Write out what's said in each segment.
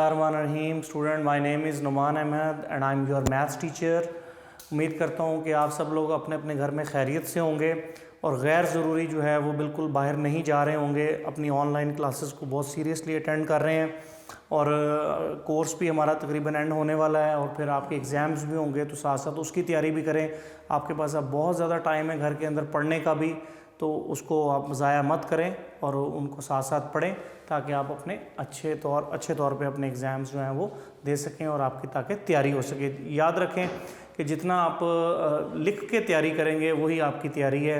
बिस्मिल्लाहिर्रहमानिर्रहीम। Student, my name is Numan Ahmad and I am your maths teacher. उम्मीद करता हूँ कि आप सब लोग अपने अपने घर में खैरियत से होंगे और गैर ज़रूरी जो है वो बिल्कुल बाहर नहीं जा रहे होंगे, अपनी ऑनलाइन क्लासेस को बहुत सीरियसली अटेंड कर रहे हैं और कोर्स भी हमारा तकरीबन एंड होने वाला है और फिर आपके एग्ज़ाम्स भी होंगे, तो साथ साथ उसकी तैयारी भी करें। आपके पास अब बहुत ज़्यादा टाइम है घर के अंदर पढ़ने का भी, तो उसको आप ज़ाया मत करें और उनको साथ साथ पढ़ें ताकि आप अपने अच्छे तौर पे अपने एग्ज़ाम्स जो हैं वो दे सकें और आपकी ताकि तैयारी हो सके। याद रखें कि जितना आप लिख के तैयारी करेंगे वही आपकी तैयारी है,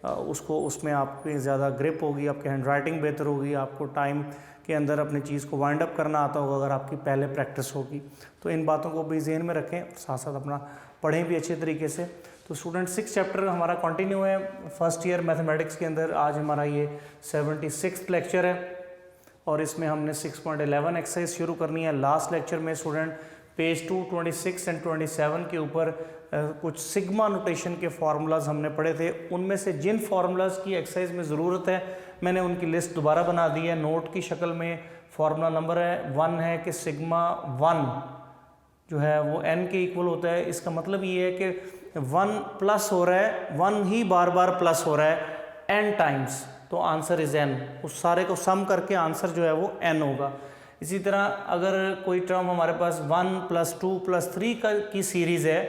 उसमें आपकी ज़्यादा ग्रिप होगी, आपकी हैंड राइटिंग बेहतर होगी, आपको टाइम के अंदर अपनी चीज़ को वाइंड अप करना आता होगा अगर आपकी पहले प्रैक्टिस होगी। तो इन बातों को भी ज़हन में रखें और साथ साथ अपना पढ़ें भी अच्छे तरीके से। तो स्टूडेंट 6 चैप्टर हमारा कंटिन्यू है फर्स्ट ईयर मैथमेटिक्स के अंदर। आज हमारा ये 76th लेक्चर है और इसमें हमने 6.11 एक्सरसाइज शुरू करनी है। लास्ट लेक्चर में स्टूडेंट पेज 226 एंड 27 के ऊपर कुछ सिग्मा नोटेशन के फार्मूलाज हमने पढ़े थे। उनमें से जिन फार्मूलाज की एक्सरसाइज में ज़रूरत है मैंने उनकी लिस्ट दोबारा बना दी है नोट की शक्ल में। फार्मूला नंबर 1 है कि सिग्मा 1 जो है वो n के इक्वल होता है। इसका मतलब ये है कि 1 प्लस हो रहा है, 1 ही बार बार प्लस हो रहा है n टाइम्स, तो आंसर इज़ n। उस सारे को सम करके आंसर जो है वो n होगा। इसी तरह अगर कोई टर्म हमारे पास 1 + 2 + 3 की सीरीज़ है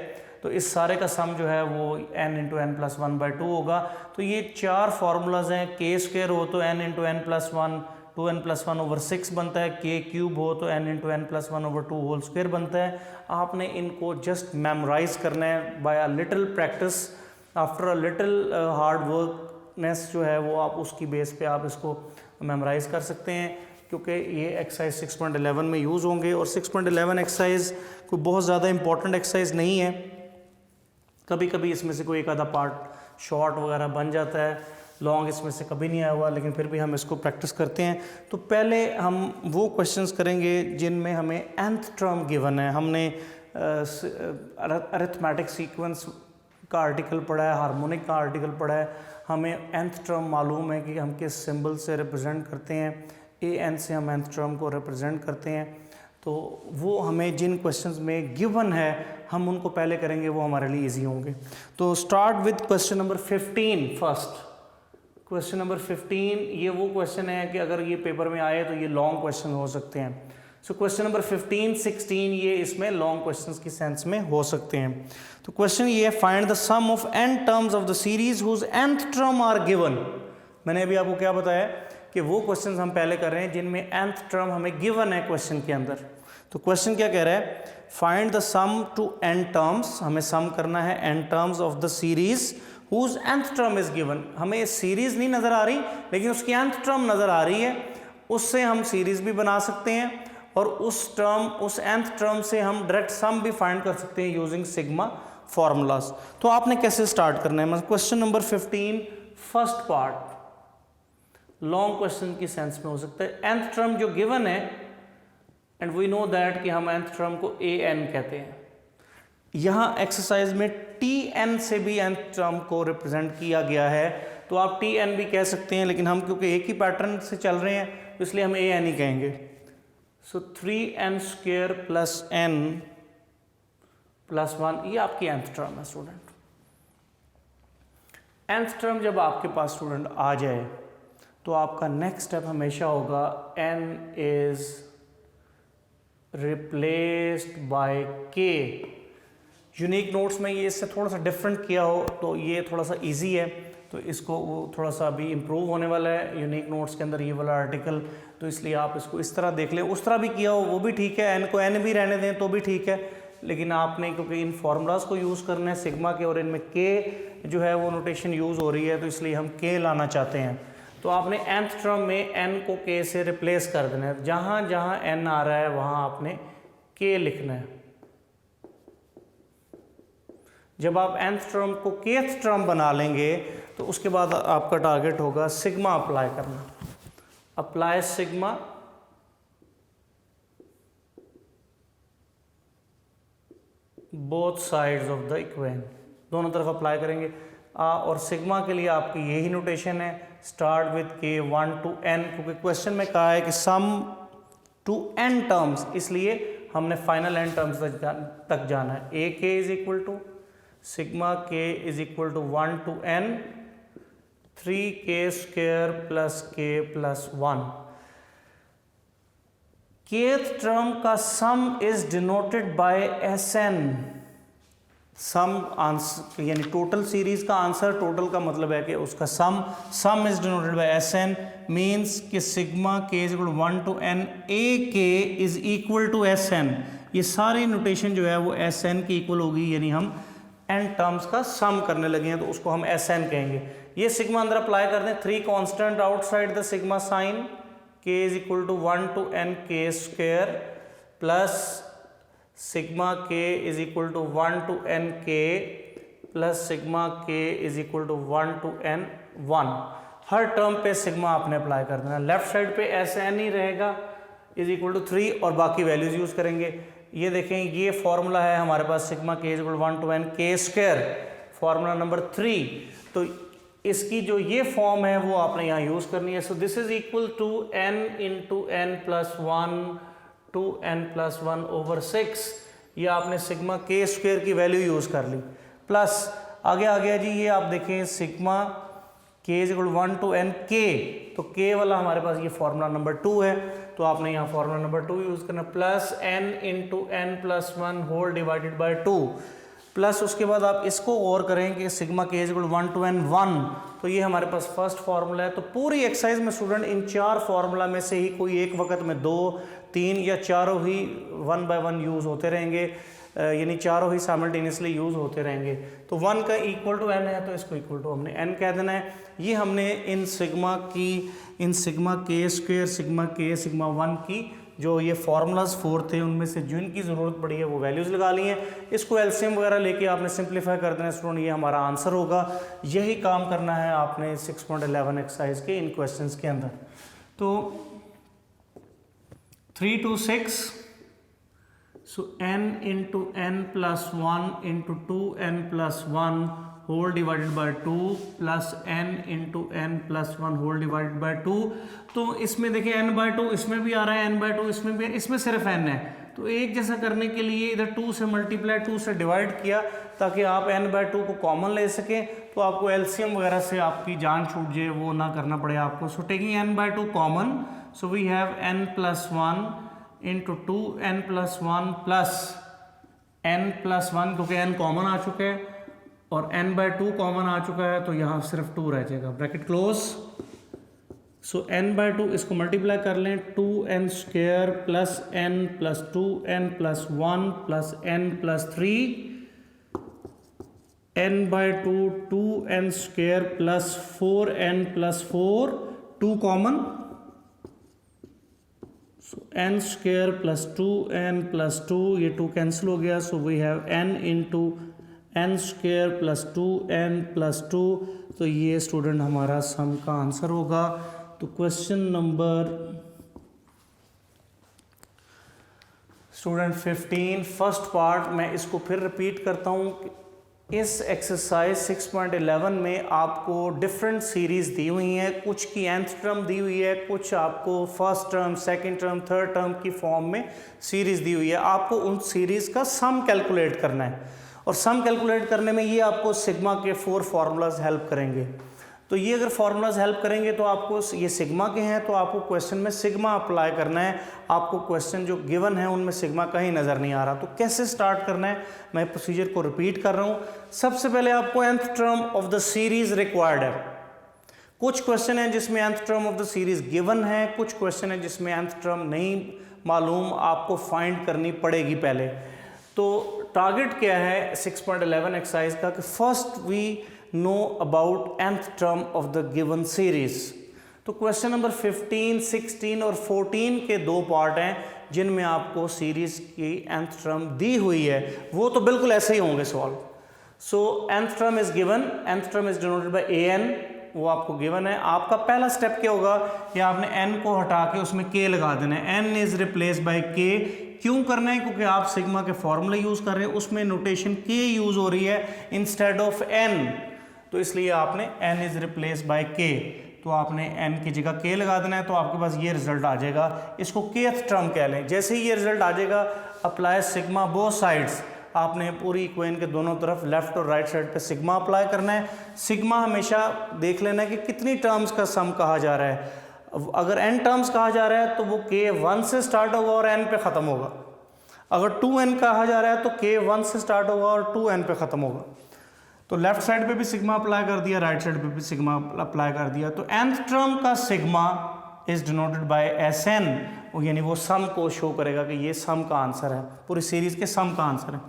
तो इस सारे का सम जो है वो n × n + 1/2 होगा। तो ये 4 फार्मूलाज हैं। k² हो तो n × n + 1, 2n + 1/6 बनता है। k³ हो तो n × n + 1/2 होल स्क्वायर बनता है। आपने इनको जस्ट मेमोराइज करना है by a little practice, after a little hard workness जो है वो आप उसकी बेस पे आप इसको मेमोराइज कर सकते हैं, क्योंकि ये एक्सरसाइज 6.11 में यूज़ होंगे। और 6.11 एक्सरसाइज कोई बहुत ज़्यादा इंपॉर्टेंट एक्सरसाइज नहीं है, कभी कभी इसमें से कोई एक आधा पार्ट शॉर्ट वगैरह बन जाता है, लॉन्ग इसमें से कभी नहीं आया हुआ, लेकिन फिर भी हम इसको प्रैक्टिस करते हैं। तो पहले हम वो क्वेश्चंस करेंगे जिनमें हमें nth टर्म गिवन है। हमने अरिथमेटिक सीक्वेंस का आर्टिकल पढ़ा है, हार्मोनिक का आर्टिकल पढ़ा है, हमें nth टर्म मालूम है कि हम किस सिंबल से रिप्रेजेंट करते हैं, an से हम nth टर्म को रिप्रेजेंट करते हैं। तो वो हमें जिन क्वेश्चंस में गिवन है हम उनको पहले करेंगे, वो हमारे लिए इजी होंगे। तो start with question number 15 first. Question number 15 ये वो क्वेश्चन है कि अगर ये पेपर में आए तो ये लॉन्ग क्वेश्चन हो सकते हैं। सो क्वेश्चन नंबर 15, 16 ये इसमें लॉन्ग क्वेश्चंस की सेंस में हो सकते हैं। तो क्वेश्चन ये है, find the sum of n terms of the series whose nth term are given. मैंने अभी आपको क्या बताया कि वो क्वेश्चंस हम पहले कर रहे हैं जिनमें nth टर्म हमें गिवन है क्वेश्चन के अंदर। तो क्वेश्चन क्या कह रहा है, find the sum to n terms, हमें सम करना है n terms of the series whose nth term is given. हमें सीरीज नहीं नजर आ रही लेकिन उसकी nth टर्म नजर आ रही है, उससे हम सीरीज भी बना सकते हैं और उस nth टर्म से हम डायरेक्ट सम भी फाइंड कर सकते हैं यूजिंग सिग्मा फॉर्मूलाज। तो आपने कैसे स्टार्ट करना है, मतलब question number 15 first part long question की सेंस में हो सकता है। nth टर्म जो गिवन है एंड वी नो दैट कि हम nth टर्म को an कहते हैं। यहाँ एक्सरसाइज में tn से भी nth टर्म को रिप्रेजेंट किया गया है, तो आप tn भी कह सकते हैं, लेकिन हम क्योंकि एक ही पैटर्न से चल रहे हैं तो इसलिए हम an ही कहेंगे। सो 3n² + n + 1 ये आपकी nth टर्म है स्टूडेंट। nth टर्म जब आपके पास स्टूडेंट आ जाए तो आपका नेक्स्ट स्टेप हमेशा होगा n is replaced by k। Unique notes में ये इससे थोड़ा सा डिफरेंट किया हो तो ये थोड़ा सा इजी है, तो इसको वो थोड़ा सा अभी इम्प्रूव होने वाला है यूनिक नोट्स के अंदर ये वाला आर्टिकल, तो इसलिए आप इसको इस तरह देख लें। उस तरह भी किया हो वो भी ठीक है, n को n भी रहने दें तो भी ठीक है, लेकिन आपने क्योंकि इन फार्मूलाज को यूज़ करना है सिग्मा के और इनमें k जो है वो नोटेशन यूज़ हो रही है, तो इसलिए हम k लाना चाहते हैं। तो आपने nth टर्म में n को k से रिप्लेस कर देना है, जहाँ जहाँ n आ रहा है वहाँ आपने k लिखना है। जब आप nth टर्म को kth टर्म बना लेंगे तो उसके बाद आपका टारगेट होगा सिग्मा अप्लाई करना। Apply sigma both sides of the equation, दोनों तरफ अप्लाई करेंगे। और सिग्मा के लिए आपकी यही नोटेशन है, start with k 1 to n, क्योंकि क्वेश्चन में कहा है कि सम टू n टर्म्स, इसलिए हमने फाइनल n टर्म्स तक जाना है। A k is equal to sigma k is equal to 1 to n 3k² plus k plus 1। kth term का sum is denoted by Sn। Sum answer यानी total series का आंसर, total का मतलब है कि उसका sum is denoted by Sn, means कि sigma k is equal to 1 to n a k is equal to Sn। ये सारी नोटेशन जो है वो Sn की इक्वल होगी, यानी हम n टर्म्स का सम करने लगे हैं तो उसको हम Sn कहेंगे। ये सिग्मा अंदर अप्लाई कर दें, 3 constant outside the sigma sign, k is equal to 1 to n k² plus sigma k is equal to 1 to n k plus sigma k is equal to 1 to n 1। हर term पे sigma आपने apply कर देना। Left side पे Sn ही रहेगा is equal to 3 और बाकी वैल्यूज यूज करेंगे। ये देखें, ये फॉर्मूला है हमारे पास sigma k is equal to 1 to n k², formula number 3। तो इसकी जो ये फॉर्म है वो आपने यहाँ यूज करनी है। So this is equal to n into n plus 1 two n plus 1 over 6। ये आपने सिग्मा k² की वैल्यू यूज कर ली, प्लस आगे आ गया जी, ये आप देखें sigma k is equal to 1 to n k, तो k वाला हमारे पास ये फॉर्मूला नंबर 2 है, तो आपने यहाँ फॉर्मूला नंबर 2 यूज करना, plus n into n plus 1 whole divided by 2, plus उसके बाद आप इसको और करें कि sigma k is equal to 1 to n 1, तो ये हमारे पास फर्स्ट फार्मूला है। तो पूरी एक्सरसाइज में स्टूडेंट इन 4 फार्मूला में से ही कोई एक वक्त में 2, 3 या चारों ही 1 by 1 यूज़ होते रहेंगे, यानी चारों ही साइमल्टेनियसली यूज़ होते रहेंगे। तो 1 का इक्वल टू n है तो इसको इक्वल टू हमने n कह देना है। ये हमने इन sigma k², sigma k, sigma 1 की जो ये फार्मूलाज 4 थे उनमें से जो इनकी ज़रूरत पड़ी है वो वैल्यूज़ लगा ली हैं। इसको एलसीएम वगैरह लेके आपने सिंप्लीफाई कर देना स्टूडेंट, ये हमारा आंसर होगा। यही काम करना है आपने 6.11 एक्सरसाइज के इन क्वेश्चंस के अंदर। तो 3 to 6, so n into n plus 1 into 2n plus 1 whole divided by 2 plus n into n plus 1 whole divided by 2। तो इसमें देखिए n by 2 इसमें भी आ रहा है, n by 2 इसमें भी, इसमें सिर्फ n है, तो एक जैसा करने के लिए इधर 2 से मल्टीप्लाई 2 से डिवाइड किया ताकि आप n by 2 को कॉमन ले सकें, तो आपको एलसीएम वगैरह से आपकी जान छूट जाए, वो ना करना पड़े आपको। So taking n by 2 common, so we have n plus 1 into 2n plus 1 plus n plus 1, क्योंकि n कॉमन आ चुका है और n by 2 कॉमन आ चुका है, तो यहाँ सिर्फ 2 रह जाएगा, bracket close. So n by 2 इसको मल्टीप्लाई कर लें, 2n² plus n plus 2n plus 1 plus n plus 3, n by 2 2n² plus 4n plus 4, 2 common, so n² plus 2n plus 2, ये 2 कैंसिल हो गया, so we have n into n² plus 2n plus 2, तो ये student हमारा सम का answer होगा। तो question number student 15 first part, मैं इसको फिर रिपीट करता हूँ। इस एक्सरसाइज 6.11 में आपको डिफरेंट सीरीज दी हुई हैं, कुछ की nth टर्म दी हुई है, कुछ आपको first term, second term, third term की फॉर्म में सीरीज दी हुई है। आपको उन सीरीज का सम कैलकुलेट करना है, और सम कैलकुलेट करने में ये आपको सिग्मा के 4 फार्मूलाज हेल्प करेंगे। तो ये अगर फार्मूलाज हेल्प करेंगे तो आपको ये सिग्मा के हैं, तो आपको क्वेश्चन में सिग्मा अप्लाई करना है। आपको क्वेश्चन जो गिवन है उनमें सिग्मा कहीं नज़र नहीं आ रहा, तो कैसे स्टार्ट करना है, मैं प्रोसीजर को रिपीट कर रहा हूँ। सबसे पहले आपको nth term of the series required है। कुछ क्वेश्चन है जिसमें nth term of the series given है, कुछ क्वेश्चन है जिसमें nth टर्म नहीं मालूम, आपको फाइंड करनी पड़ेगी पहले। तो टारगेट क्या है 6.11 एक्सरसाइज का कि first we know about nth term of the given series. तो क्वेश्चन नंबर 15, 16 और 14 के 2 पार्ट हैं जिनमें आपको सीरीज की nth टर्म दी हुई है, वो तो बिल्कुल ऐसे ही होंगे solve. So nth term is given, nth term is denoted bye an, वो आपको गिवन है। आपका पहला स्टेप क्या होगा, या आपने n को हटा के उसमें k लगा देना है, n is replace by k। क्यों करना है, क्योंकि आप सिग्मा के फॉर्मूले यूज कर रहे हैं, उसमें नोटेशन k यूज हो रही है इंस्टेड ऑफ n, तो इसलिए आपने n is replace by k। तो आपने n की जगह k लगा देना है, तो आपके पास ये रिजल्ट आ जाएगा। इसको kth टर्म कह लें। जैसे ही ये रिजल्ट आ जाएगा, अप्लाई सिग्मा बोथ साइड्स, आपने पूरी इक्वेशन के दोनों तरफ लेफ्ट और राइट साइड पे सिग्मा अप्लाई करना है। सिग्मा हमेशा देख लेना है कि कितनी टर्म्स का सम कहा जा रहा है। अगर n टर्म्स कहा जा रहा है तो वो k 1 से स्टार्ट होगा और n पे ख़त्म होगा। अगर 2n कहा जा रहा है तो k 1 से स्टार्ट होगा और 2n पे ख़त्म होगा। तो लेफ्ट साइड पे भी सिग्मा अप्लाई कर दिया, राइट साइड पे भी सिग्मा अप्लाई कर दिया। तो nth टर्म का sigma is denoted by Sn, यानी वो सम को शो करेगा कि ये सम का आंसर है, पूरी सीरीज के सम का आंसर है।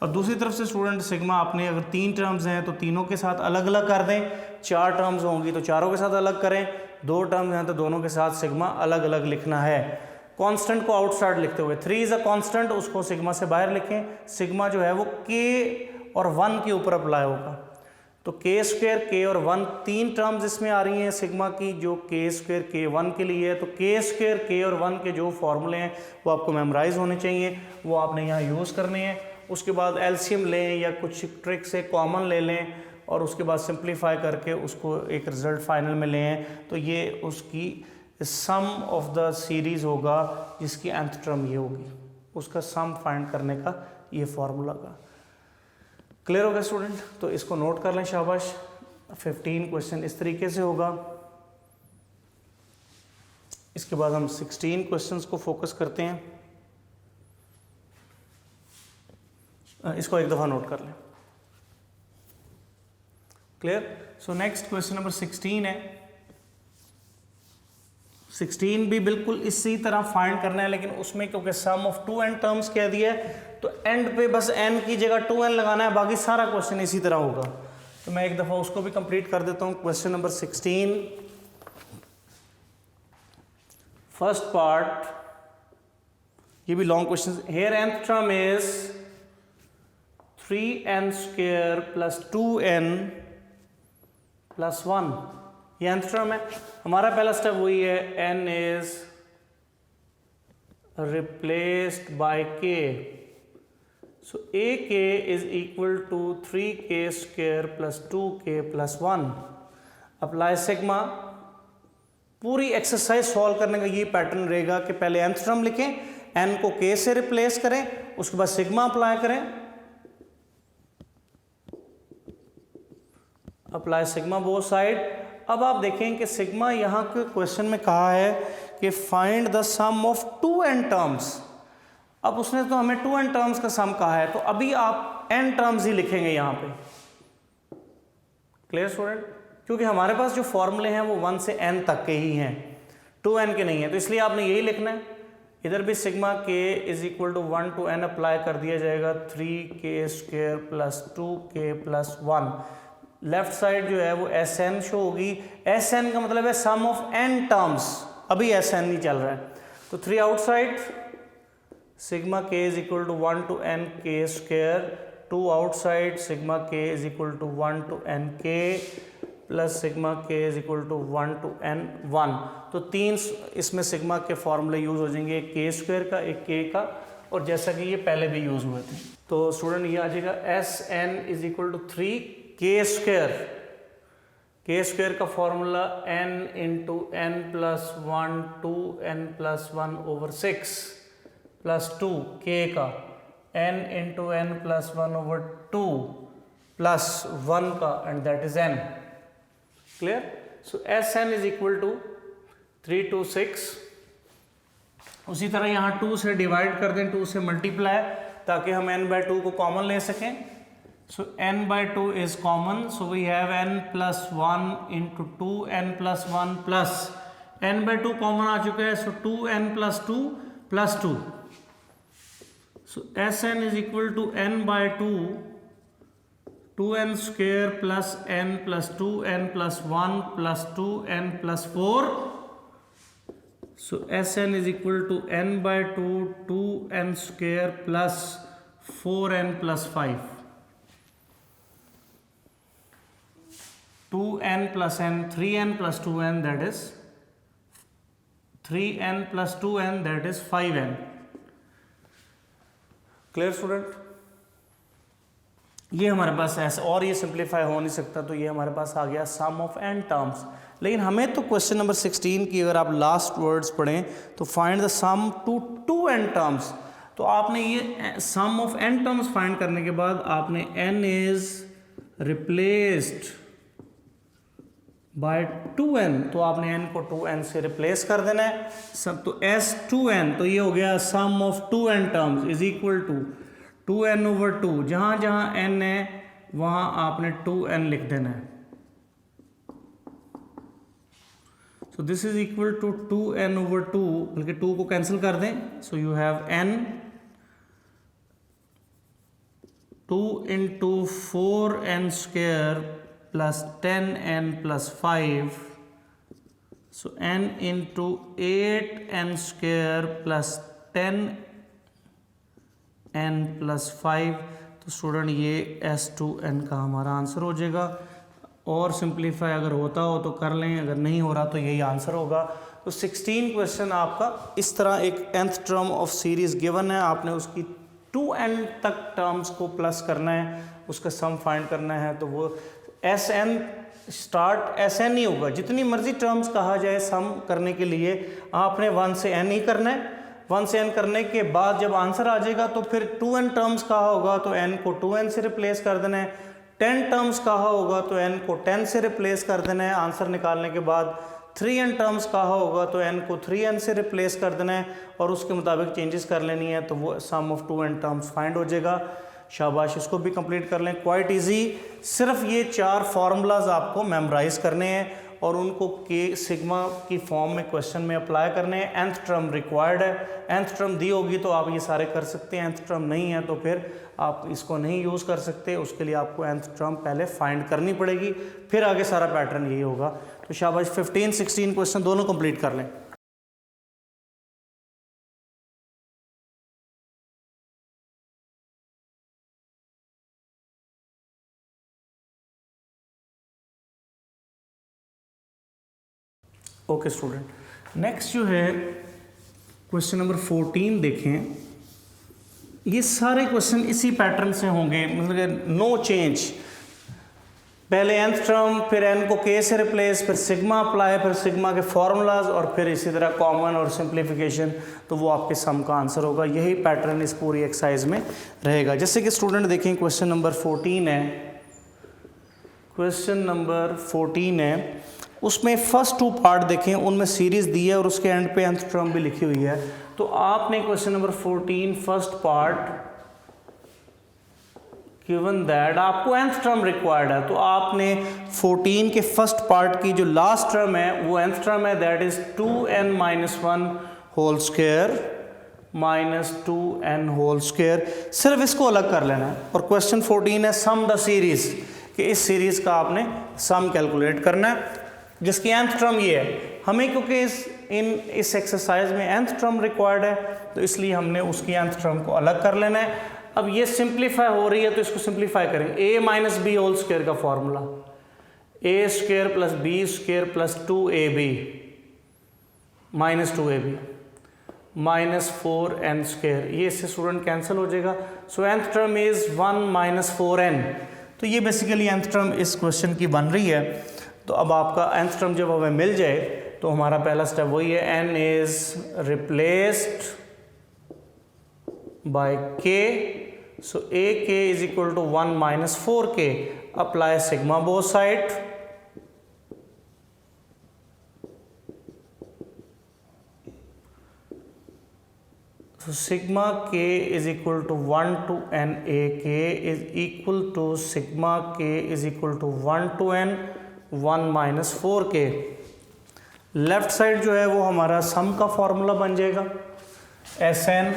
और दूसरी तरफ से स्टूडेंट सिग्मा आपने अगर 3 टर्म्स हैं तो तीनों के साथ अलग अलग कर दें, 4 टर्म्स होंगी तो चारों के साथ अलग करें, 2 टर्म्स हैं तो दोनों के साथ सिग्मा अलग अलग लिखना है। कांस्टेंट को आउटसाइड लिखते हुए 3 इज अ कांस्टेंट, उसको सिग्मा से बाहर लिखें। सिग्मा जो है वो k और 1 के ऊपर अप्लाई होगा। तो k स्क्वायर k और 1 3 टर्म्स इसमें आ रही हैं सिग्मा की, जो k स्क्वायर k 1 के लिए है। तो k स्क्वायर k और 1 के जो फॉर्मूले हैं वो आपको मेमोराइज होने चाहिए, वो आपने यहाँ यूज़ करने हैं। उसके बाद एलसीएम लें या कुछ ट्रिक से कॉमन ले लें और उसके बाद सिंप्लीफाई करके उसको एक रिजल्ट फाइनल में लें। तो ये उसकी सम ऑफ द सीरीज़ होगा जिसकी nth टर्म ये होगी, उसका सम फाइंड करने का ये फॉर्मूला का। क्लियर हो गया स्टूडेंट? तो इसको नोट कर लें, शाबाश। 15 क्वेश्चन इस तरीके से होगा। इसके बाद हम 16 क्वेश्चंस को फोकस करते हैं। इसको एक दफ़ा नोट कर लें। Clear? So next question number 16 है। 16 भी बिल्कुल इसी तरह फाइंड करना है, लेकिन उसमें क्योंकि सम ऑफ 2n टर्म्स कह दिया है तो एंड पे बस n की जगह 2n लगाना है, बाकी सारा क्वेश्चन इसी तरह होगा। तो मैं एक दफ़ा उसको भी कंप्लीट कर देता हूँ। क्वेश्चन नंबर 16, फर्स्ट पार्ट, ये भी long question. Here nth term is 3n square plus 2n plus 1, ये nth टर्म है। हमारा पहला स्टेप वही है, n is replaced by k, so ak is equal to 3k square plus 2k plus 1। Apply sigma. पूरी exercise solve करने का ये पैटर्न रहेगा कि पहले nth टर्म लिखें, n को k से रिप्लेस करें, उसके बाद सिग्मा अप्लाई करें। Apply sigma both side. अब आप देखें कि सिग्मा यहाँ के क्वेश्चन में कहा है कि find the sum of 2n terms. अब उसने तो हमें 2n टर्म्स का सम कहा है, तो अभी आप n टर्म्स ही लिखेंगे यहाँ पे। Clear student? क्योंकि हमारे पास जो फॉर्मूले हैं वो 1 से n तक के ही हैं, 2n के नहीं है, तो इसलिए आपने यही लिखना है। इधर भी sigma k is equal to 1 to n apply कर दिया जाएगा, 3k square plus 2k plus 1। Left side जो है वो Sn शो होगी। Sn का मतलब है सम ऑफ n टर्म्स, अभी Sn नहीं चल रहा है। तो 3 outside, sigma k is equal to 1 to n k square, 2 outside, sigma k is equal to 1 to n k plus sigma k is equal to 1 to n 1। तो 3 इसमें sigma के फॉर्मूले यूज हो जाएंगे, एक k स्क्वायर का, एक k का, और जैसा कि ये पहले भी यूज हुए थे। तो स्टूडेंट ये आ जाएगा Sn is equal to 3k square. k square का formula n into n plus 1 2 n plus 1 over 6 plus 2 k का n into n plus 1 over 2 plus 1 का, and that is n। Clear? So Sn is equal to 3 to 6। उसी तरह यहाँ 2 से divide कर दें, 2 से मल्टीप्लाई, ताकि हम n/2 को कॉमन ले सकें। So n/2 is common, so we have n plus 1 into 2n plus 1 plus n/2 common आ चुका है, so 2n plus 2 plus 2। So Sn is equal to n/2 2n square plus n plus 2n plus 1 plus 2n plus 4। So Sn is equal to n/2 2n square plus 4n plus 5। 2n plus n, 3n plus 2n, that is 3n plus 2n, that is 5n। Clear student? ये हमारे पास ऐसा, और ये simplify हो नहीं सकता, तो ये हमारे पास आ गया सम ऑफ n टर्म्स। लेकिन हमें तो क्वेश्चन नंबर 16 की अगर आप लास्ट वर्ड्स पढ़ें तो find the sum to 2n terms, तो आपने ये sum of n terms find करने के बाद आपने n is replaced bye 2n, तो आपने n को 2n से रिप्लेस कर देना है सब, तो s2n, तो ये हो गया sum of 2n terms is equal to 2n over 2, जहाँ जहाँ n है वहाँ आपने 2n लिख देना है। So this is equal to 2n over 2, बल्कि 2 को कैंसिल कर दें, so you have n 2 into 4n square plus 10n plus 5, so n into 8n square plus 10n plus 5, तो स्टूडेंट ये s2n का हमारा आंसर हो जाएगा। और सिंप्लीफाई अगर होता हो तो कर लें, अगर नहीं हो रहा तो यही आंसर होगा। तो 16 क्वेश्चन आपका इस तरह, एक nth term of series given है, आपने उसकी 2n तक टर्म्स को प्लस करना है, उसका सम फाइंड करना है, तो वो Sn स्टार्ट Sn ही होगा। जितनी मर्जी टर्म्स कहा जाए सम करने के लिए आपने 1 से n ही करना है। 1 से n करने के बाद जब आंसर आ जाएगा तो फिर 2n टर्म्स कहा होगा तो n को 2n से रिप्लेस कर देना है, 10 टर्म्स कहा होगा तो n को 10 से रिप्लेस कर देना है आंसर निकालने के बाद, 3n टर्म्स कहा होगा तो n को 3n से रिप्लेस कर देना है और उसके मुताबिक चेंजेस कर लेनी है, तो वो सम ऑफ 2n टर्म्स फाइंड हो जाएगा। शाबाश, इसको भी कंप्लीट कर लें, क्वाइट इजी। सिर्फ ये 4 फार्मूलाज आपको मेमोराइज करने हैं और उनको के सिग्मा की फॉर्म में क्वेश्चन में अप्लाई करने हैं। nth टर्म रिक्वायर्ड है, nth टर्म दी होगी तो आप ये सारे कर सकते हैं, nth टर्म नहीं है तो फिर आप इसको नहीं यूज़ कर सकते, उसके लिए आपको nth टर्म पहले फाइंड करनी पड़ेगी, फिर आगे सारा पैटर्न यही होगा। तो शाबाश, 15 16 क्वेश्चन दोनों कंप्लीट कर लें। ओके स्टूडेंट, नेक्स्ट जो है क्वेश्चन नंबर 14 देखें। ये सारे क्वेश्चन इसी पैटर्न से होंगे, मतलब नो चेंज। पहले nth टर्म, फिर n को k से रिप्लेस, फिर सिग्मा अप्लाई, फिर सिग्मा के फॉर्मूलाज और फिर इसी तरह कॉमन और सिंप्लीफिकेशन, तो वो आपके सम का आंसर होगा। यही पैटर्न इस पूरी एक्सरसाइज में रहेगा। जैसे कि स्टूडेंट देखें क्वेश्चन नंबर 14 है, क्वेश्चन नंबर 14 है, उसमें फर्स्ट 2 पार्ट देखें, उनमें सीरीज दी है और उसके एंड पे nth टर्म भी लिखी हुई है। तो आपने question number 14 first part given that आपको nth टर्म रिक्वायर्ड है, तो आपने 14 के फर्स्ट पार्ट की जो लास्ट टर्म है वो nth टर्म है, that is 2n minus 1 whole square minus 2n whole square. सिर्फ इसको अलग कर लेना है। और क्वेश्चन 14 है सम द सीरीज, कि इस सीरीज का आपने सम कैलकुलेट करना है जिसकी nth टर्म ये है। हमें क्योंकि इस एक्सरसाइज में nth टर्म रिक्वायर्ड है तो इसलिए हमने उसकी nth टर्म को अलग कर लेना है। अब ये सिंप्लीफाई हो रही है तो इसको सिंप्लीफाई करेंगे। a minus b whole square का formula a square plus b square plus 2ab minus 2ab minus 4n square, ये इससे स्टूडेंट कैंसिल हो जाएगा। So nth term is 1 minus 4n। तो ये बेसिकली nth टर्म इस क्वेश्चन की बन रही है। तो अब आपका nth टर्म जब हमें मिल जाए तो हमारा पहला स्टेप वही है, n is replaced by k, so ak is equal to 1 minus 4k, apply sigma both side, so sigma k is equal to 1 to n ak is equal to sigma k is equal to 1 to n 1 minus 4k। Left side जो है वो हमारा सम का formula बन जाएगा Sn।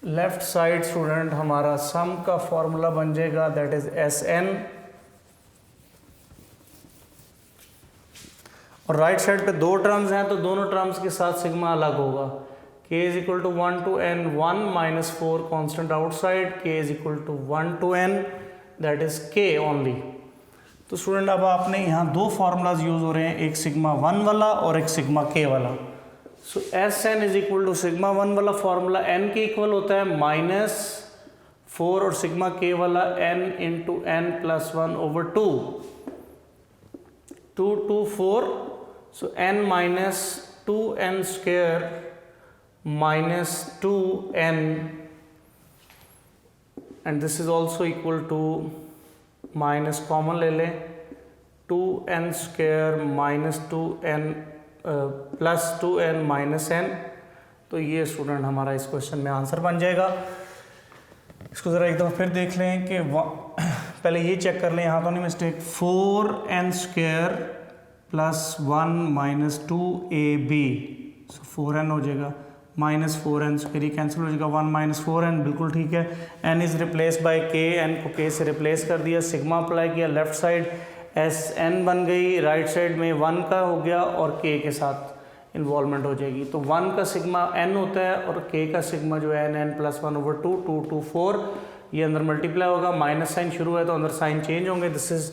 Left side student हमारा सम का formula बन जाएगा, दैट इज Sn। और राइट साइड पे 2 टर्म्स हैं तो दोनों टर्म्स के साथ सिग्मा अलग होगा। k is equal to 1 to n 1 minus 4 constant outside, k is equal to 1 to n, that is k only। तो स्टूडेंट अब आपने यहाँ 2 फार्मूलाज यूज हो रहे हैं, एक सिग्मा 1 वाला और एक सिग्मा k वाला। So Sn is equal to sigma 1 वाला फार्मूला n के इक्वल होता है माइनस 4 और सिग्मा k वाला n into n plus 1 over 2, 2 2 4, so n minus 2n square minus 2n, and this is also equal to minus common ले लें 2n square minus 2n plus 2n minus n। तो ये student हमारा इस question में answer बन जाएगा। इसको ज़रा एक दफ़ा फिर देख लें कि पहले ये चेक कर लें यहाँ तो नहीं mistake, 4n square plus 1 minus 2ab, सो 4n हो जाएगा, माइनस 4n स्क्वायर ये कैंसिल हो जाएगा, 1 माइनस 4n बिल्कुल ठीक है। n is replace by k, n को k से रिप्लेस कर दिया, सिग्मा अप्लाई किया, लेफ्ट साइड एस एन बन गई, राइट साइड में 1 का हो गया और k के साथ इन्वॉल्वमेंट हो जाएगी। तो 1 का सिग्मा n होता है और k का सिग्मा जो है n प्लस 1 ओवर 2, 2 2 4, ये अंदर मल्टीप्लाई होगा, माइनस साइन शुरू है तो अंदर साइन चेंज होंगे। This is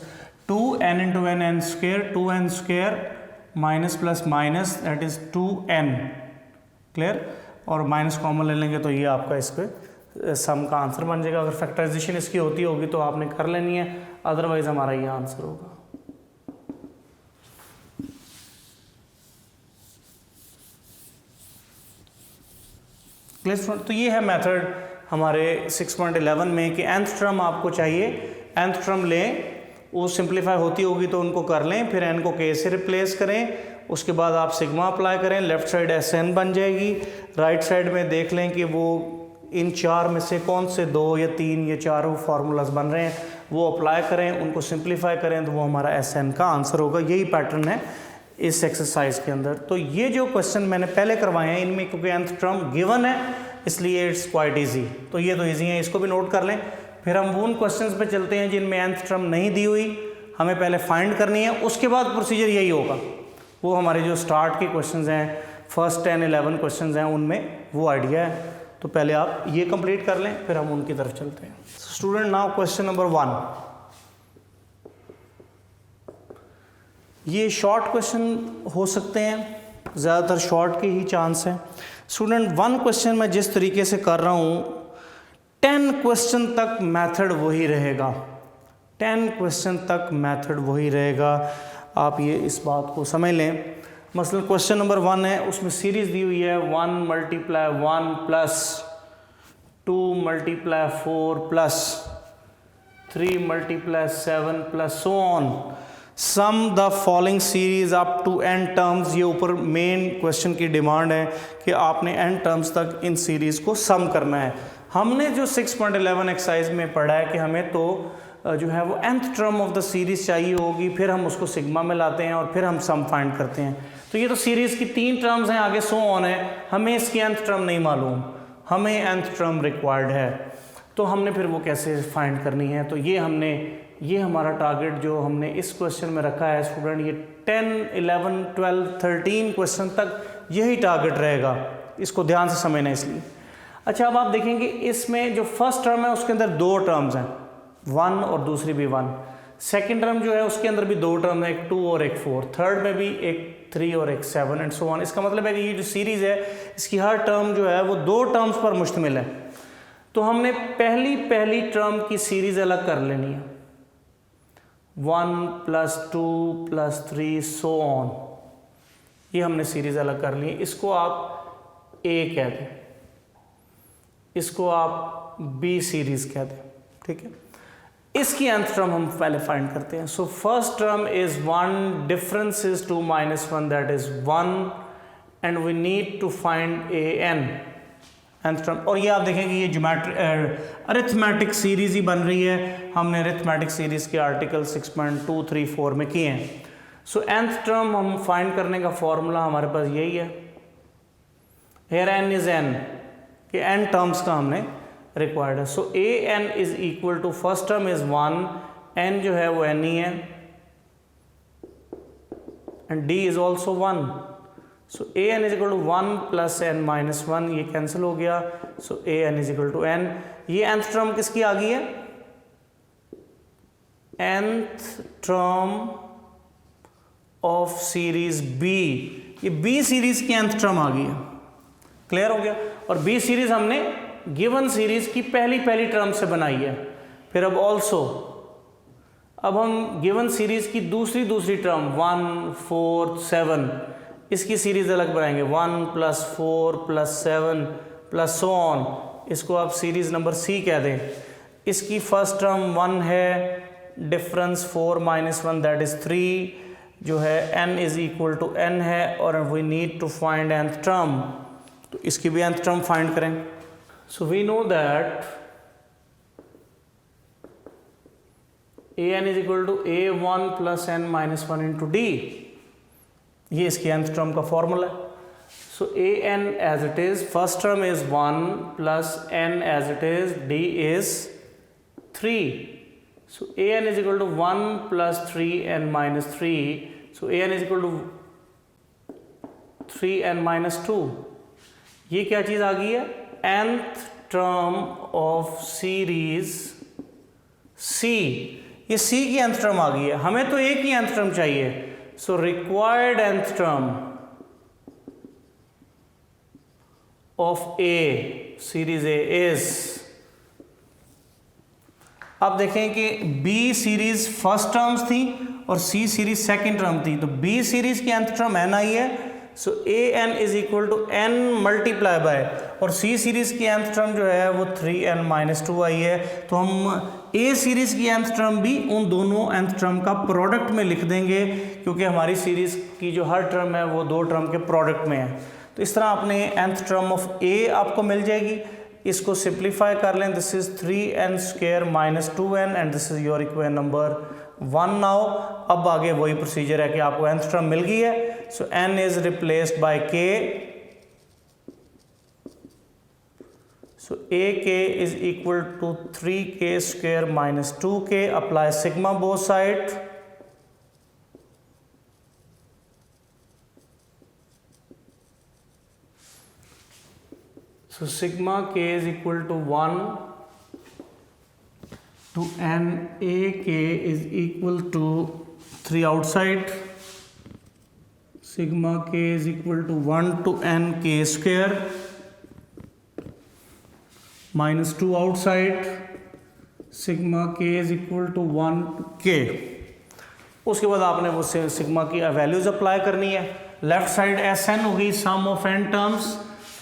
2n into n n square, 2n square minus plus minus that is 2n, clear, और माइनस कॉमन ले लेंगे तो ये आपका इसके सम का आंसर बन जाएगा। अगर फैक्टराइजेशन इसकी होती होगी तो आपने कर लेनी है, अदरवाइज हमारा ये आंसर होगा। तो ये है मेथड हमारे 6.11 में कि nth टर्म आपको चाहिए, nth टर्म लें, वो सिंप्लीफाई होती होगी तो उनको कर लें, फिर n को k से रिप्लेस करें, उसके बाद आप सिग्मा अप्लाई करें, लेफ्ट साइड Sn बन जाएगी, राइट साइड में देख लें कि वो इन चार में से कौन से 2 या 3 या 4 फार्मूलाज बन रहे हैं, वो अप्लाई करें, उनको सिंप्लीफाई करें तो वो हमारा Sn का आंसर होगा। यही पैटर्न है इस एक्सरसाइज के अंदर। तो ये जो क्वेश्चन मैंने पहले करवाए हैं इनमें क्योंकि nth टर्म गिवन है इसलिए इट्स क्वाइट इजी, तो ये तो इजी है, इसको भी नोट कर लें। फिर हम उन क्वेश्चंस पे चलते हैं जिनमें nth टर्म नहीं दी हुई, हमें पहले फाइंड करनी है, उसके बाद प्रोसीजर यही होगा। वो हमारे जो स्टार्ट के क्वेश्चंस हैं, फर्स्ट 10-11 क्वेश्चंस हैं, उनमें वो आइडिया है। तो पहले आप ये कंप्लीट कर लें, फिर हम उनकी तरफ चलते हैं। स्टूडेंट नाउ क्वेश्चन नंबर 1, ये शॉर्ट क्वेश्चन हो सकते हैं, ज़्यादातर शॉर्ट के ही चांस हैं। स्टूडेंट 1 क्वेश्चन मैं जिस तरीके से कर रहा हूँ 10 क्वेश्चन तक मेथड वही रहेगा, 10 क्वेश्चन तक मेथड वही रहेगा, आप ये इस बात को समझ लें। मसलन क्वेश्चन नंबर 1 है, उसमें सीरीज़ दी हुई है 1 multiply 1 plus 2 multiply 4 plus 3 multiply 7 plus so on, sum the following series up to n terms. ये ऊपर मेन क्वेश्चन की डिमांड है कि आपने n टर्म्स तक इन सीरीज़ को सम करना है। हमने जो 6.11 एक्सरसाइज में पढ़ा है कि हमें तो जो है वो nth term of the series चाहिए होगी, फिर हम उसको सिग्मा में लाते हैं और फिर हम सम फाइंड करते हैं। तो ये तो सीरीज़ की 3 टर्म्स हैं, आगे सो ऑन है, हमें इसकी nth टर्म नहीं मालूम, हमें nth टर्म रिक्वायर्ड है, तो हमने फिर वो कैसे फाइंड करनी है। तो ये हमारा टारगेट जो हमने इस क्वेश्चन में रखा है स्टूडेंट, ये 10, 11, 12, 13 क्वेश्चन तक यही टारगेट रहेगा, इसको ध्यान से समझना इसलिए। अच्छा, अब आप देखेंगे इसमें जो फर्स्ट टर्म है उसके अंदर 2 टर्म्स हैं, 1 और दूसरी भी 1। सेकेंड टर्म जो है उसके अंदर भी 2 टर्म है, एक 2 और एक 4। थर्ड में भी एक 3 और एक 7 एंड सो ऑन। इसका मतलब है कि ये जो सीरीज़ है इसकी हर टर्म जो है वो 2 टर्म्स पर मुश्तमिल है। तो हमने पहली टर्म की सीरीज़ अलग कर लेनी है, 1 प्लस 2 प्लस 3 सो ऑन, ये हमने सीरीज़ अलग कर ली है। इसको आप A कह दें, इसको आप B सीरीज़ कह दें, ठीक है। इसकी nth टर्म हम पहले फाइंड करते हैं। So first term is 1, difference is 2 minus 1 that is 1 and we need to find an nth term. और ये आप देखेंगे ये अरिथमेटिक सीरीज ही बन रही है, हमने अरिथमेटिक सीरीज के आर्टिकल 6.234 में किए हैं। सो nth टर्म हम फाइंड करने का फॉर्मूला हमारे पास यही है, हेयर n इज n, कि n टर्म्स का हमने रिक्वायर्ड है। So an is equal to first term is 1, n जो है वो n ही है, and d is also 1। So an is equal to 1 plus n minus 1, ये कैंसिल हो गया। So an is equal to n। ये nth टर्म किसकी आ गई है, nth term of series B, ये B सीरीज की nth टर्म आ गई है, क्लियर हो गया। और B सीरीज हमने गिवन सीरीज़ की पहली टर्म से बनाई है। फिर अब ऑल्सो, अब हम गिवन सीरीज़ की दूसरी टर्म 1, 4, 7 इसकी सीरीज़ अलग बनाएंगे, 1 + 4 + 7 + so on। इसको आप सीरीज़ नंबर C कह दें। इसकी फर्स्ट टर्म 1 है, डिफरेंस 4 - 1 दैट इज़ 3 जो है n = n है, और we need to find nth term, तो इसकी भी nth टर्म फाइंड करें। So we know that an = a1 + n - 1 × d, ये इसकी nth टर्म का फॉर्मूला है। So an as it is, first term is 1 + n as it is, d is 3. So an = 1 + 3n - 3. So an = 3n - 2. ये क्या चीज़ आ गई है? nth term of series C। ये C की nth टर्म आ गई है। हमें तो A की nth टर्म चाहिए। So required nth term of A, series A is, अब देखें कि B सीरीज फर्स्ट टर्म्स थी और C सीरीज सेकंड टर्म थी, तो B सीरीज की nth टर्म n आई है। सो an = n × बाय, और C सीरीज की nth टर्म जो है वो 3n - 2 आई है। तो हम A सीरीज की nth टर्म भी उन दोनों nth टर्म का प्रोडक्ट में लिख देंगे, क्योंकि हमारी सीरीज की जो हर टर्म है वो दो टर्म के प्रोडक्ट में है। तो इस तरह आपने nth टर्म ऑफ A आपको मिल जाएगी। इसको सिंप्लीफाई कर लें, this is 3n² - 2n and this is your equation number 1 now. अब आगे वही प्रोसीजर है कि आपको nth टर्म मिल गई है। सो n is replaced by k। So ak is equal to 3k² - 2k। Apply sigma both side. So sigma k is equal to 1 to n ak is equal to 3 outside. Sigma k is equal to 1 to n k² minus 2 outside. Sigma k is equal to 1 to k. उसके बाद आपने वो sigma की values apply करनी है। Left side Sn हो गई, sum of n terms.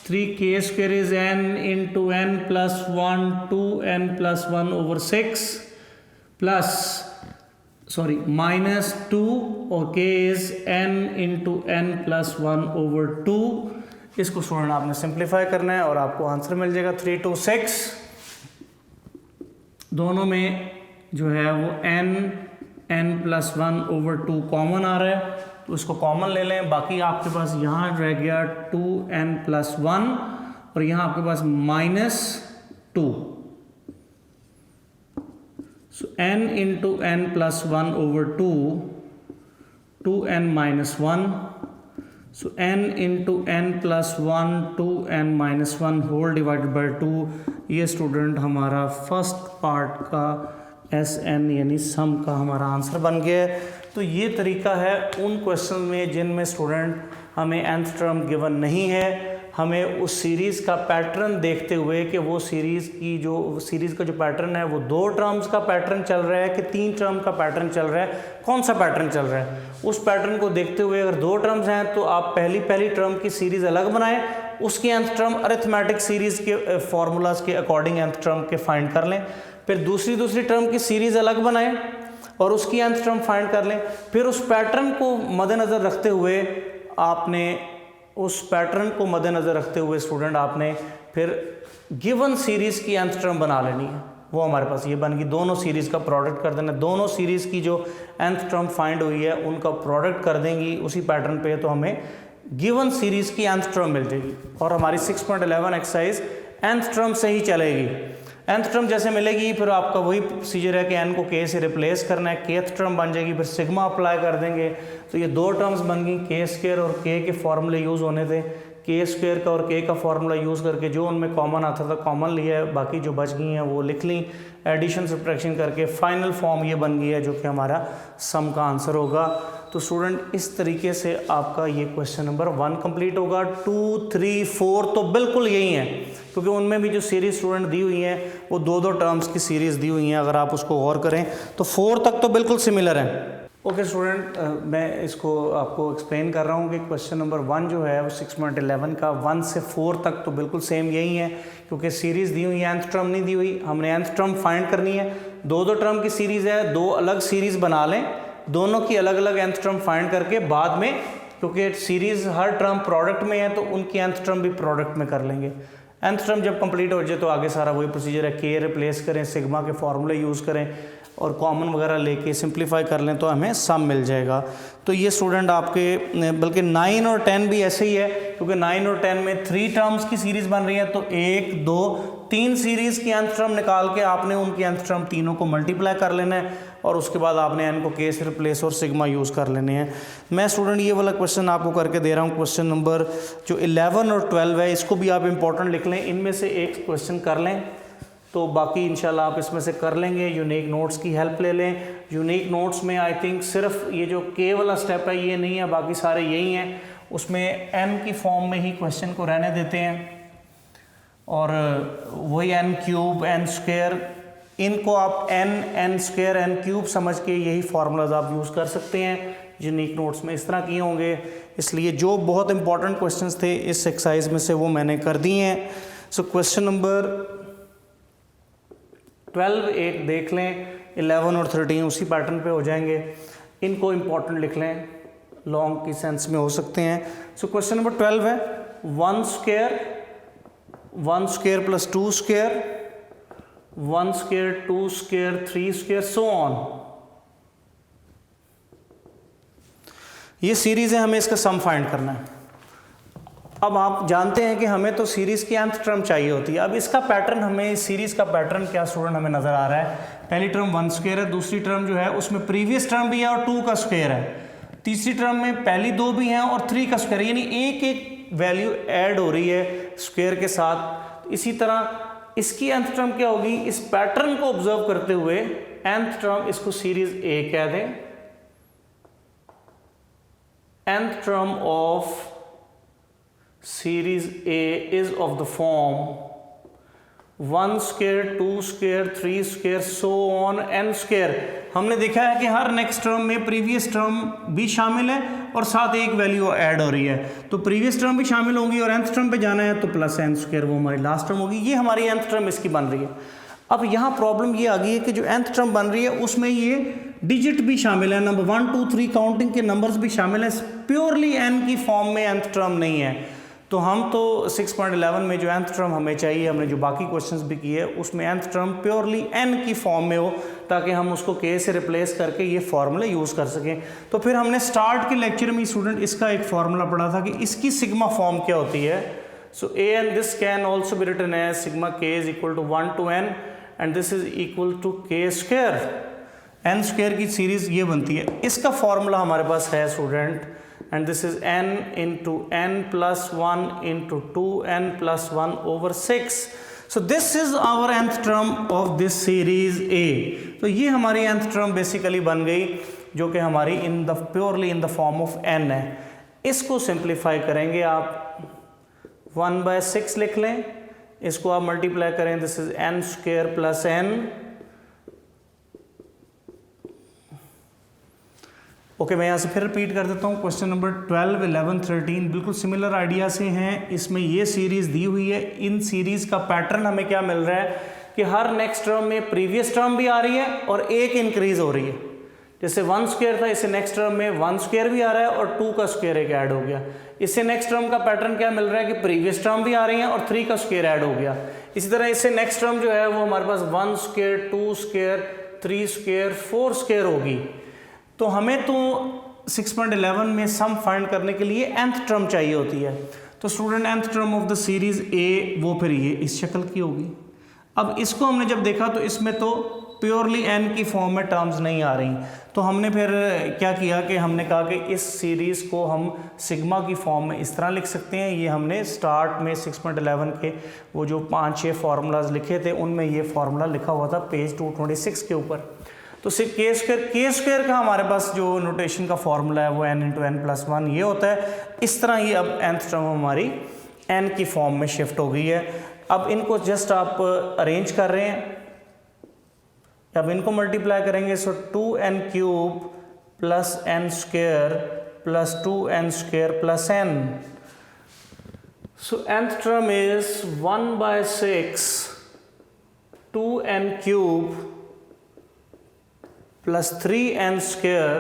3k² is n into n plus 1 2n plus 1 over 6 plus minus 2 और k is n into n plus 1 over 2। इसको स्टूडेंट आपने सिंप्लीफाई करना है और आपको आंसर मिल जाएगा 3 to 6। दोनों में जो है वो n plus 1 over 2 कॉमन आ रहा है, तो इसको कॉमन ले लें। बाकी आपके पास यहाँ रह गया 2n + 1 और यहाँ आपके पास -2। सो n into n plus 1 over 2, 2n - 1। So n into n plus 1, 2n - 1 whole divided by 2। ये स्टूडेंट हमारा फर्स्ट पार्ट का Sn यानी सम का हमारा आंसर बन गया है। तो ये तरीका है उन क्वेश्चन में जिनमें स्टूडेंट हमें nth टर्म गिवन नहीं है, हमें उस सीरीज़ का पैटर्न देखते हुए कि वो सीरीज़ का जो पैटर्न है वो 2 टर्म्स का पैटर्न चल रहा है कि 3 टर्म का पैटर्न चल रहा है, कौन सा पैटर्न चल रहा है, उस पैटर्न को देखते हुए अगर 2 टर्म्स हैं तो आप पहली टर्म की सीरीज़ अलग बनाएं, उसकी nth टर्म अरिथमेटिक सीरीज़ के फार्मूलाज के अकॉर्डिंग nth टर्म के फाइंड कर लें। फिर दूसरी टर्म की सीरीज़ अलग बनाएं और उसकी nth टर्म फाइंड कर लें। फिर उस पैटर्न को मद्देनज़र रखते हुए स्टूडेंट आपने फिर गिवन सीरीज़ की nth टर्म बना लेनी है। वो हमारे पास ये बन गई, दोनों सीरीज़ का प्रोडक्ट कर देना। दोनों सीरीज़ की जो nth टर्म फाइंड हुई है उनका प्रोडक्ट कर देंगी उसी पैटर्न पे, तो हमें गिवन सीरीज़ की nth टर्म मिल जाएगी और हमारी 6.11 एक्सरसाइज nth टर्म से ही चलेगी। nth टर्म जैसे मिलेगी फिर आपका वही प्रोसीजर है कि n को k से रिप्लेस करना है, kth टर्म बन जाएगी, फिर सिग्मा अप्लाई कर देंगे। तो ये 2 टर्म्स बन गई, k² और k के फॉर्मूले यूज़ होने थे। k² का और k का फॉर्मूला यूज़ करके जो उनमें कॉमन आता था कॉमन लिया है, बाकी जो बच गई हैं वो लिख ली। एडिशन सब्ट्रैक्शन करके फाइनल फॉर्म ये बन गई है जो कि हमारा सम का आंसर होगा। तो स्टूडेंट इस तरीके से आपका ये क्वेश्चन नंबर 1 कंप्लीट होगा। 2, 3, 4 तो बिल्कुल यही है क्योंकि उनमें भी जो सीरीज़ स्टूडेंट दी हुई हैं वो दो दो टर्म्स की सीरीज़ दी हुई हैं। अगर आप उसको गौर करें तो 4 तक तो बिल्कुल सिमिलर हैं। ओके स्टूडेंट, मैं इसको आपको एक्सप्लेन कर रहा हूँ कि क्वेश्चन नंबर 1 जो है वो 6.11 का 1 से 4 तक तो बिल्कुल सेम यही है, क्योंकि सीरीज़ दी हुई है, nth टर्म नहीं दी हुई। हमने nth टर्म फाइंड करनी है, दो दो टर्म की सीरीज़ है, दो अलग सीरीज़ बना लें, दोनों की अलग अलग nth टर्म फाइंड करके बाद में, क्योंकि सीरीज़ हर टर्म प्रोडक्ट में है तो उनकी nth टर्म भी प्रोडक्ट में कर लेंगे। nth टर्म जब कंप्लीट हो जाए तो आगे सारा वही प्रोसीजर है, के रिप्लेस करें, सिग्मा के फॉर्मूले यूज़ करें और कॉमन वगैरह लेके सिंप्लीफाई कर लें तो हमें सम मिल जाएगा। तो ये स्टूडेंट आपके बल्कि 9 और 10 भी ऐसे ही है, क्योंकि 9 और 10 में 3 टर्म्स की सीरीज़ बन रही है, तो 1 2 3 सीरीज़ की nth टर्म निकाल के आपने उनकी nth टर्म तीनों को मल्टीप्लाई कर लेना है और उसके बाद आपने n को के से रिप्लेस और सिग्मा यूज़ कर लेने हैं। मैं स्टूडेंट ये वाला क्वेश्चन आपको करके दे रहा हूँ, क्वेश्चन नंबर जो 11 और 12 है, इसको भी आप इंपॉर्टेंट लिख लें, इनमें से एक क्वेश्चन कर लें तो बाकी इंशाल्लाह आप इसमें से कर लेंगे। यूनिक नोट्स की हेल्प ले लें। यूनिक नोट्स में आई थिंक सिर्फ ये जो के वाला स्टेप है ये नहीं है, बाकी सारे यही हैं। उसमें n की फॉर्म में ही क्वेश्चन को रहने देते हैं और वही n क्यूब n स्क्वायर, इनको आप n स्क्वायर n क्यूब समझ के यही फार्मूलाज आप यूज़ कर सकते हैं। यूनिक नोट्स में इस तरह किए होंगे, इसलिए जो बहुत इंपॉर्टेंट क्वेश्चंस थे इस एक्सरसाइज में से वो मैंने कर दिए हैं। सो क्वेश्चन नंबर 12 एक देख लें, 11 और 13 उसी पैटर्न पे हो जाएंगे। इनको इंपॉर्टेंट लिख लें, लॉन्ग की सेंस में हो सकते हैं। सो क्वेश्चन नंबर 12 है 1 square plus 2 square, 1 square 2 square 3 square so on. ये सीरीज है, हमें इसका सम फाइंड करना है। अब आप जानते हैं कि हमें तो सीरीज़ की nth टर्म चाहिए होती है। अब इसका पैटर्न, हमें इस सीरीज़ का पैटर्न क्या स्टूडेंट हमें नज़र आ रहा है, पहली टर्म 1 स्क्वायर है, दूसरी टर्म जो है उसमें प्रीवियस टर्म भी है और 2 का स्क्वायर है, तीसरी टर्म में पहली 2 भी हैं और 3 का स्क्वायर है, यानी एक एक वैल्यू ऐड हो रही है स्क्वायर के साथ। इसी तरह इसकी nth टर्म क्या होगी, इस पैटर्न को ऑब्जर्व करते हुए nth टर्म इसको सीरीज A कह दें। nth term of series A is of the form 1 square 2 square 3 square so on n square। हमने देखा है कि हर नेक्स्ट टर्म में प्रीवियस टर्म भी शामिल है और साथ एक वैल्यू ऐड हो रही है, तो प्रीवियस टर्म भी शामिल होगी और nth टर्म पे जाना है तो प्लस n स्क्वायर वो हमारी लास्ट टर्म होगी। ये हमारी nth टर्म इसकी बन रही है। अब यहाँ प्रॉब्लम ये आ गई है कि जो nth टर्म बन रही है उसमें ये डिजिट भी शामिल है, नंबर 1 2 3 काउंटिंग के नंबर्स भी शामिल हैं, प्योरली n की फॉर्म में nth टर्म नहीं है। तो हम तो 6.11 में जो nth टर्म हमें चाहिए, हमने जो बाकी क्वेश्चंस भी किए उसमें nth टर्म प्योरली n की फॉर्म में हो, ताकि हम उसको k से रिप्लेस करके ये फार्मूला यूज़ कर सकें। तो फिर हमने स्टार्ट के लेक्चर में स्टूडेंट इसका एक फार्मूला पढ़ा था कि इसकी सिग्मा फॉर्म क्या होती है। So a and this can also be written as sigma k is equal to 1 to n and this is equal to k square. n square की सीरीज ये बनती है, इसका फार्मूला हमारे पास है student, and this is n into n plus 1 into 2n plus 1 over 6. So this is our nth term of this series A. तो ये हमारी nth term बेसिकली बन गई, जो कि हमारी purely in the form of n है। इसको सिंप्लीफाई करेंगे आप 1/6 लिख लें, इसको आप मल्टीप्लाई करें, this is n square plus n। Okay, मैं यहाँ से फिर रिपीट कर देता हूँ। क्वेश्चन नंबर 12, 11, 13 बिल्कुल सिमिलर आइडिया से हैं। इसमें ये सीरीज़ दी हुई है, इन सीरीज़ का पैटर्न हमें क्या मिल रहा है कि हर नेक्स्ट टर्म में प्रीवियस टर्म भी आ रही है और एक इंक्रीज हो रही है। जैसे 1 स्क्वायर था, इससे नेक्स्ट टर्म में 1 स्क्वायर भी आ रहा है और 2 का स्क्वायर एक ऐड हो गया। इससे नेक्स्ट टर्म का पैटर्न क्या मिल रहा है कि प्रीवियस टर्म भी आ रही है और 3 का स्क्वायर ऐड हो गया। इसी तरह इससे नेक्स्ट टर्म जो है वो हमारे पास 1 स्क्वायर 2 स्क्वायर 3 स्क्वायर 4 स्क्वायर होगी। तो हमें तो 6.11 में सम फाइंड करने के लिए nth टर्म चाहिए होती है। तो student nth term of the series A वो फिर ये इस शक्ल की होगी। अब इसको हमने जब देखा तो इसमें तो प्योरली n की फॉर्म में टर्म्स नहीं आ रही, तो हमने फिर क्या किया कि हमने कहा कि इस सीरीज़ को हम सिग्मा की फॉर्म में इस तरह लिख सकते हैं। ये हमने स्टार्ट में 6.11 के वो जो 5-6 फार्मूलाज लिखे थे उनमें ये फार्मूला लिखा हुआ था पेज 226 के ऊपर। तो के स्क्वायर का हमारे पास जो नोटेशन का फार्मूला है वो n इंटू n प्लस 1 ये होता है। इस तरह ये अब nth टर्म हमारी n की फॉर्म में शिफ्ट हो गई है। अब इनको जस्ट आप अरेंज कर रहे हैं, अब इनको मल्टीप्लाई करेंगे, सो 2n cube plus n square plus 2n square plus n. So nth term is 1/6 2n cube plus 3n square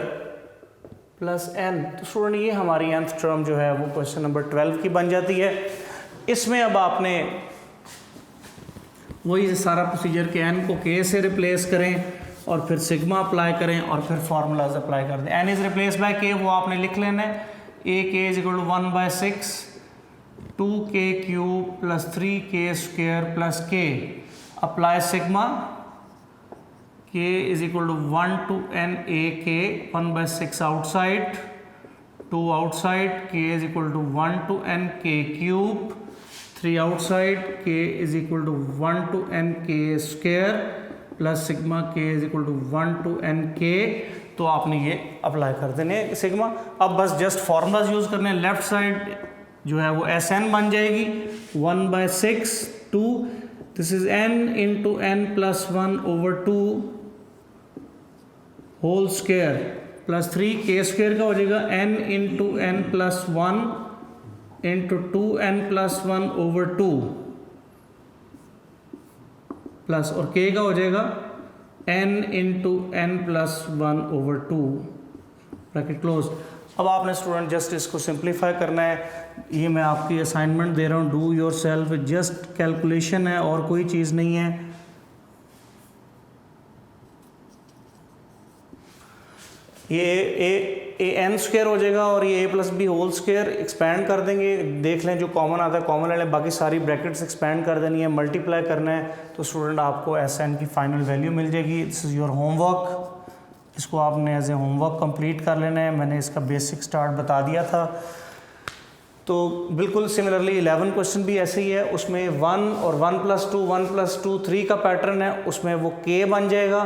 plus n. तो स्टूडेंट ये हमारी nth टर्म जो है वो क्वेश्चन नंबर 12 की बन जाती है. इसमें अब आपने वही सारा प्रोसीजर के n को k से रिप्लेस करें और फिर सिग्मा अप्लाई करें और फिर फार्मूलाज अप्लाई कर दें. n is replace by k, वो आपने लिख लेना है. a k is equal to 1/6 2k cube plus 3k square plus k. Apply sigma, k is equal to 1 to n a k, 1/6 outside 2 outside, k is equal to 1 to n k cube 3 outside, k is equal to 1 to n k square plus sigma k is equal to 1 to n k. तो आपने ये apply कर देने sigma. अब बस just formulas use करने. Left side जो है वो Sn बन जाएगी 1/6 2, this is n into n plus 1 over 2 whole square plus 3k square का हो जाएगा n into n plus 1 into 2n plus 1 over 2 plus और k का हो जाएगा n into n plus 1 over 2 bracket close. अब आपने स्टूडेंट जस्ट इसको सिंप्लीफाई करना है. ये मैं आपकी असाइनमेंट दे रहा हूँ, do your self, just calculation है और कोई चीज़ नहीं है. ये n स्क्वायर हो जाएगा और ये a plus b whole square expand कर देंगे. देख लें जो कॉमन आता है कॉमन ले लें, बाकी सारी ब्रैकेट्स एक्सपैंड कर देनी है, मल्टीप्लाई करना है. तो स्टूडेंट आपको Sn की फाइनल वैल्यू मिल जाएगी. This is your homework. इसको आपने एज ए होमवर्क कंप्लीट कर लेना है. मैंने इसका बेसिक स्टार्ट बता दिया था. तो बिल्कुल सिमिलरली 11 क्वेश्चन भी ऐसे ही है. उसमें 1 और 1+2 3 का पैटर्न है. उसमें वो k बन जाएगा.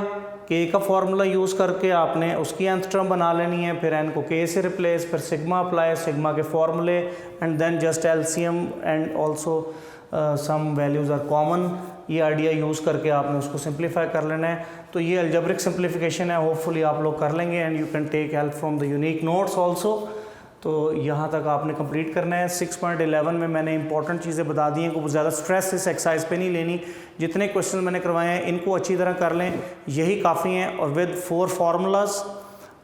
k का फॉर्मूला यूज़ करके आपने उसकी nth टर्म बना लेनी है. फिर n को k से रिप्लेस, फिर सिग्मा अप्लाई, सिग्मा के फॉर्मूले and then just LCM and also some values are common. ये आइडिया यूज़ करके आपने उसको सिंप्लीफाई कर लेना है. तो ये अलजेब्रिक सिंप्लीफिकेशन है. होपफुली आप लोग कर लेंगे and you can take help from the unique notes also. तो यहाँ तक आपने कंप्लीट करना है. 6.11 में मैंने इंपॉर्टेंट चीज़ें बता दी हैं. को ज़्यादा स्ट्रेस इस एक्सरसाइज पे नहीं लेनी. जितने क्वेश्चन मैंने करवाए हैं इनको अच्छी तरह कर लें, यही काफ़ी हैं. और विद 4 फार्मूलाज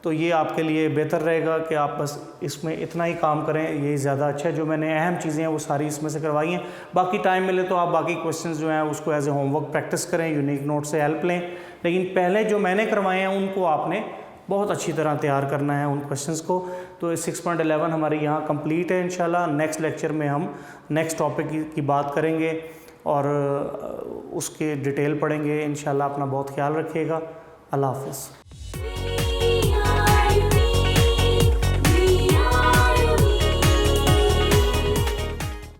तो ये आपके लिए बेहतर रहेगा कि आप बस इसमें इतना ही काम करें. यही ज़्यादा अच्छा है. जो मैंने अहम चीज़ें हैं वो सारी इसमें से करवाई हैं. बाकी टाइम मिले तो आप बाकी क्वेश्चन जो हैं उसको एज ए होमवर्क प्रैक्टिस करें, यूनिक नोट से हेल्प लें. लेकिन पहले जो मैंने करवाए हैं उनको आपने बहुत अच्छी तरह तैयार करना है उन क्वेश्चंस को. तो 6.11 हमारे यहाँ कंप्लीट है. इंशाल्लाह नेक्स्ट लेक्चर में हम नेक्स्ट टॉपिक की बात करेंगे और उसके डिटेल पढ़ेंगे. इंशाल्लाह अपना बहुत ख्याल रखिएगा. अल्लाह हाफ़िज़.